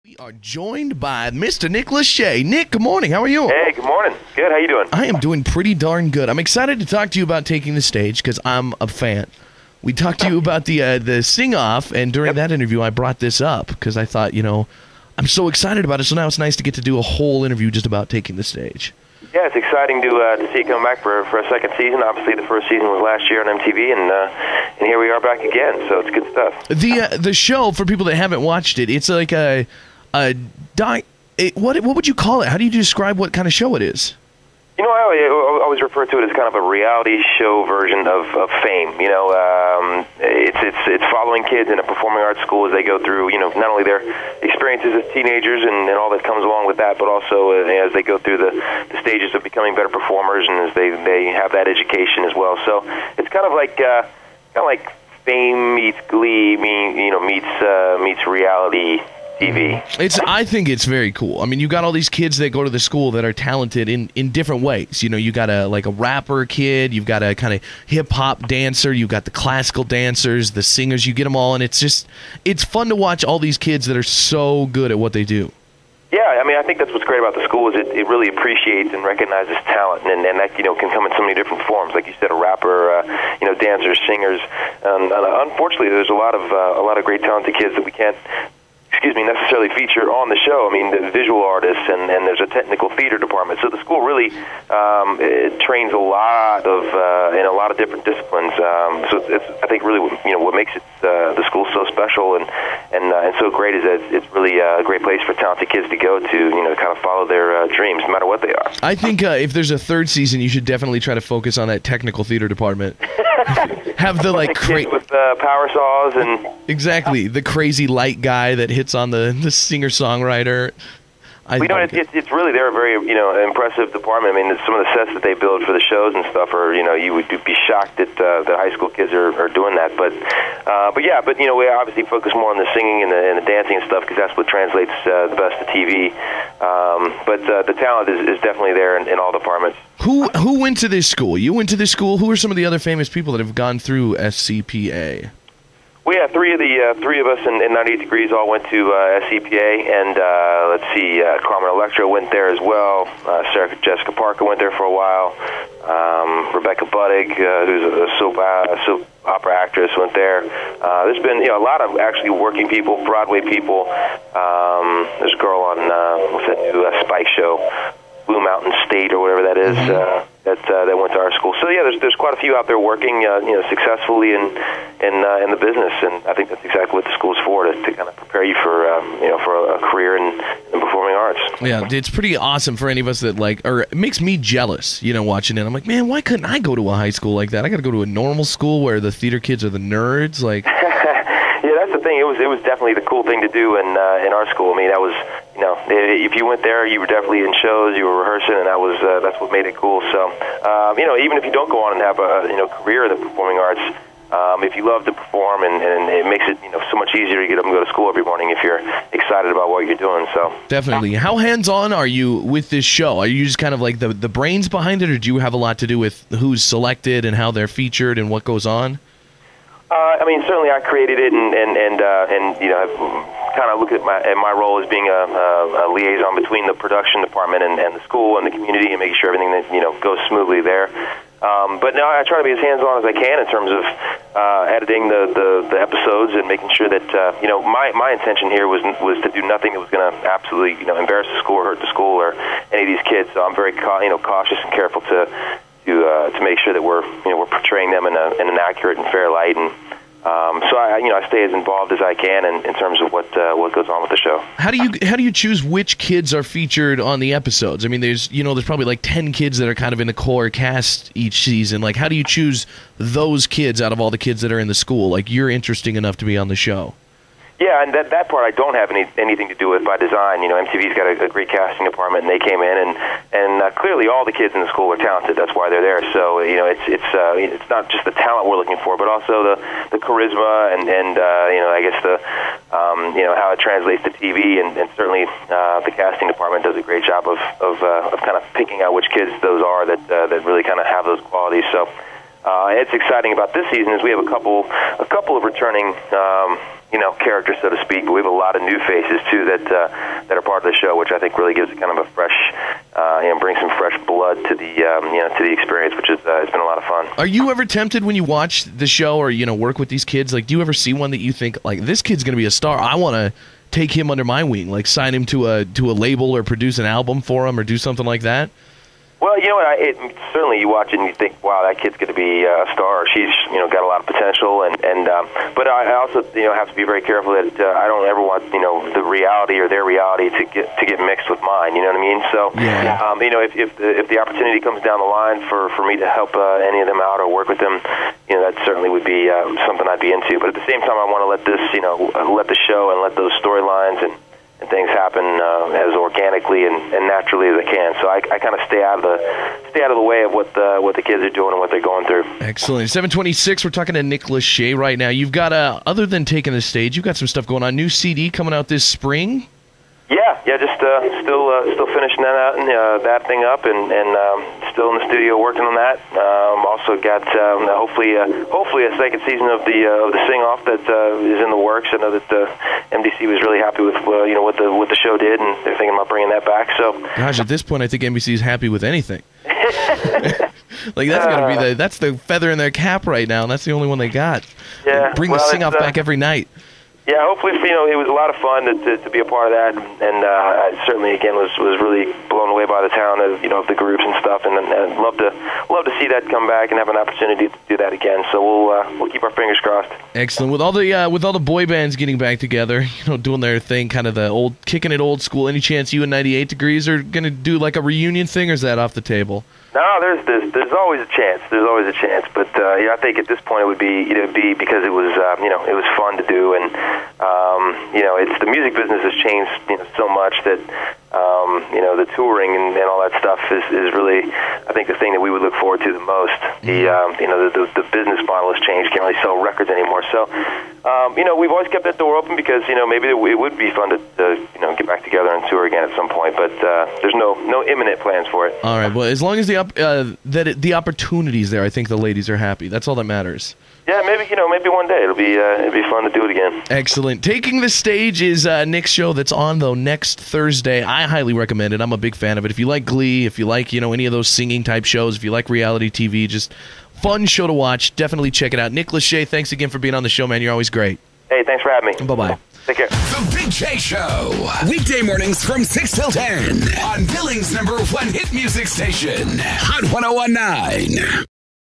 We are joined by Mr. Nick Lachey. Nick, good morning. How are you? Hey, good morning. Good. How you doing? I am doing pretty darn good. I'm excited to talk to you about taking the stage because I'm a fan. We talked to you about the sing-off, and during that interview, I brought this up because I thought, I'm so excited about it, so now it's nice to get to do a whole interview just about taking the stage. Yeah, it's exciting to see it come back for a second season. Obviously, the first season was last year on MTV, and here we are back again, so it's good stuff. The show, for people that haven't watched it, it's like what would you call it? How do you describe what kind of show it is? You know, I always refer to it as kind of a reality show version of Fame. It's following kids in a performing arts school as they go through, not only their experiences as teenagers and all that comes along with that, but also as they go through the stages of becoming better performers and as they have that education as well. So it's kind of like Fame meets Glee, meets reality TV. I think it's very cool. I mean, you got all these kids that go to the school that are talented in different ways. You got a rapper kid, you've got a kind of hip-hop dancer, you've got the classical dancers, the singers, you get them all, and it's fun to watch all these kids that are so good at what they do. Yeah, I mean, I think that's what's great about the school is it really appreciates and recognizes talent, and that can come in so many different forms. Like you said, a rapper, dancers, singers. Unfortunately, there's a lot of great talented kids that we can't necessarily feature on the show. I mean, the visual artists, and there's a technical theater department. So the school really it trains a lot of in a lot of different disciplines. So it's I think really what makes it the school so special and so great is that it's really a great place for talented kids to go to kind of follow their dreams, no matter what they are. I think if there's a third season, you should definitely try to focus on that technical theater department. Have the kids with power saws and exactly the crazy light guy that hits on the singer-songwriter. It's really, they're a very impressive department. I mean, some of the sets that they build for the shows and stuff are you would be shocked that high school kids are doing that. But we obviously focus more on the singing and the dancing and stuff because that's what translates the best to TV. But the talent is definitely there in all departments. Who went to this school? You went to this school. Who are some of the other famous people that have gone through SCPA? Well, yeah, three of us in 98 Degrees all went to SCPA, and let's see, Carmen Electra went there as well. Sarah Jessica Parker went there for a while. Rebecca Budig, who's a soap opera actress, went there. There's been a lot of actually working people, Broadway people. There's a girl on what's that new Spike show, Blue Mountain State or whatever that is. That went to our school. So yeah, there's quite a few out there working, successfully in the business, and I think that's exactly what the school's for, to kind of prepare you for a career in performing arts. Yeah, it's pretty awesome for any of us that it makes me jealous, watching it. I'm like, man, why couldn't I go to a high school like that? I got to go to a normal school where the theater kids are the nerds, like. Yeah, that's the thing. It was definitely the cool thing to do in our school. I mean, that was if you went there, you were definitely in shows, you were rehearsing, and that's what made it cool. So even if you don't go on and have a career in the performing arts, if you love to perform, and it makes it so much easier to get up and go to school every morning if you're excited about what you're doing. So definitely. How hands-on are you with this show? Are you just kind of like the brains behind it, or do you have a lot to do with who's selected and how they're featured and what goes on? I mean, certainly I created it, and I've kind of looked at my role as being a liaison between the production department and the school and the community, and making sure everything that goes smoothly there. But now I try to be as hands-on as I can in terms of editing the episodes and making sure that my intention here was to do nothing that was going to absolutely embarrass the school or hurt the school or any of these kids. So I'm very cautious and careful to make sure that we're portraying them in an accurate and fair light, and so I stay as involved as I can in terms of what goes on with the show. How do you choose which kids are featured on the episodes? I mean, there's probably like 10 kids that are kind of in the core cast each season. Like, how do you choose those kids out of all the kids that are in the school? Like, you're interesting enough to be on the show. Yeah, and that part I don't have anything to do with by design. MTV's got a great casting department, and they came in, and clearly all the kids in the school are talented. That's why they're there. So it's not just the talent we're looking for, but also the charisma and I guess how it translates to TV, and certainly the casting department does a great job of kind of picking out which kids those are that really kind of have those qualities. So it's exciting about this season is we have a couple of returning characters, so to speak. But we have a lot of new faces too that are part of the show, which I think really gives it kind of a fresh, brings some fresh blood to the to the experience, which has been a lot of fun. Are you ever tempted when you watch the show or work with these kids? Like, do you ever see one that you think, like, this kid's going to be a star? I want to take him under my wing, like sign him to a label or produce an album for him or do something like that? Well, you know what? Certainly, you watch it and you think, "Wow, that kid's going to be a star." She's, got a lot of potential, but I also, have to be very careful that I don't ever want, the reality or their reality to get mixed with mine. You know what I mean? So, if the opportunity comes down the line for me to help any of them out or work with them, that certainly would be something I'd be into. But at the same time, I want to let this, let the show and let those storylines and things happen as organically and naturally as I can. So I kind of stay out of the way of what the kids are doing and what they're going through. Excellent. 726. We're talking to Nick Lachey right now. You've got other than taking the stage, you've got some stuff going on. New CD coming out this spring. Yeah, just still finishing that out and that thing up, and still in the studio working on that. Also got hopefully a second season of the Sing Off that is in the works. I know that MDC was really happy with what the show did, and they're thinking about bringing that back. So, gosh, at this point, I think NBC is happy with anything. Like, that's gotta be that's the feather in their cap right now, and that's the only one they got. Yeah, bring the Sing Off back every night. Yeah, hopefully, it was a lot of fun to be a part of that, and I certainly, again, was really blown away by the talent of the groups and stuff, and I'd love to see that come back and have an opportunity to do that again. So we'll keep our fingers crossed. Excellent. With all the boy bands getting back together, doing their thing, kind of kicking it old school. Any chance you and 98 Degrees are gonna do like a reunion thing, or is that off the table? No, there's always a chance. There's always a chance, but I think at this point it would be because it was it was fun to do, and it's the music business has changed so much that the touring and all that stuff is really, I think, the thing that we would look forward to the most. The business model has changed. Can't really sell records anymore. So we've always kept that door open because maybe it would be fun to get back together and tour again at some point. But there's no imminent plans for it. All right. Well, as long as the opportunity's there, I think the ladies are happy. That's all that matters. Yeah, maybe one day it'll be fun to do it again. Excellent. Taking the Stage is Nick's show that's on though next Thursday. I highly recommend it. I'm a big fan of it. If you like Glee, if you like any of those singing type shows, if you like reality TV, just fun show to watch. Definitely check it out. Nick Lachey, thanks again for being on the show, man. You're always great. Hey, thanks for having me. Bye-bye. Take care. The Big J Show. Weekday mornings from 6 till 10 on Billings' #1 hit music station, Hot 101.9.